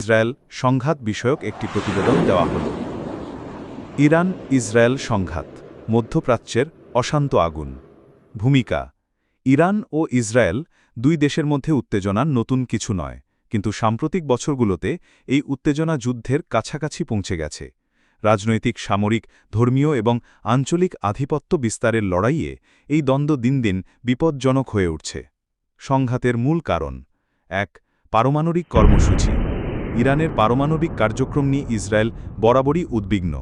Israel সংঘাত বিষয়ক একটি প্রতিবেদন দেওয়া হল। ইরান ইসরায়েল সংঘাত, মধ্যপ্রাচ্যের অশান্ত আগুন। ভূমিকা: ইরান ও ইসরায়েল দুই দেশের মধ্যে উত্তেজনা নতুন কিছু নয়, কিন্তু সাম্প্রতিক বছরগুলোতে এই উত্তেজনা যুদ্ধের কাছাকাছি পৌঁছে গেছে। রাজনৈতিক, সামরিক, ধর্মীয় এবং আঞ্চলিক আধিপত্য বিস্তারের লড়াইয়ে এই দ্বন্দ্ব দিন দিন বিপজ্জনক হয়ে উঠছে। সংঘাতের মূল কারণ: ১. পারমাণবিক কর্মসূচি। ইরানের পারমাণবিক কার্যক্রম নিয়ে ইসরায়েল বরাবরই উদ্বিগ্ন।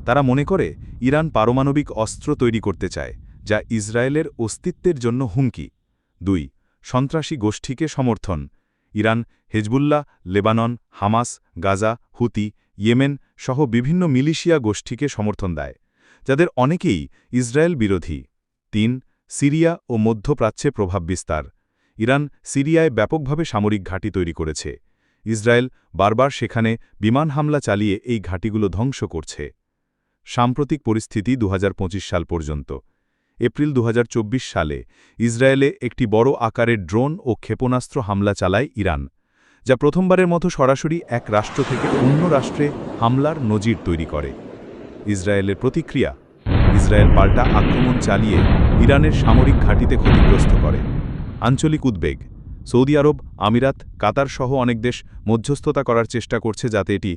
তারা মনে করে ইরান পারমাণবিক অস্ত্র তৈরি করতে চায়, যা ইসরায়েলের অস্তিত্বের জন্য হুমকি। ২. সন্ত্রাসী গোষ্ঠীকে সমর্থন। Iran Hezbollah, Lebanon, Hamas, Gaza, Houthi, Yemen সহ বিভিন্ন মিলিশিয়া গোষ্ঠীকে সমর্থন দেয়, যাদের অনেকেই ইসরায়েল বিরোধী। ৩. সিরিয়া ও মধ্যপ্রাচ্যে প্রভাব বিস্তার। ইরান সিরিয়ায় ব্যাপকভাবে সামরিক ঘাঁটি তৈরি করেছে। ইসরায়েল বারবার সেখানে বিমান হামলা চালিয়ে এই ঘাঁটিগুলো ধ্বংস করছে। সাম্প্রতিক পরিস্থিতি ২০২৫ সাল পর্যন্ত। এপ্রিল ২০২৪ সালে ইসরায়েলে একটি বড় আকারের ড্রোন ও ক্ষেপণাস্ত্র হামলা চালায় ইরান, যা প্রথমবারের মতো সরাসরি এক রাষ্ট্র থেকে অন্য রাষ্ট্রে হামলার নজির তৈরি করে। ইসরায়েলের প্রতিক্রিয়া: ইসরায়েল পাল্টা আক্রমণ চালিয়ে ইরানের সামরিক ঘাঁটিতে ক্ষতিগ্রস্ত করে। আঞ্চলিক উদ্বেগ: সৌদি আরব, আমিরাত, কাতার সহ অনেক দেশ মধ্যস্থতা করার চেষ্টা করছে যাতে এটি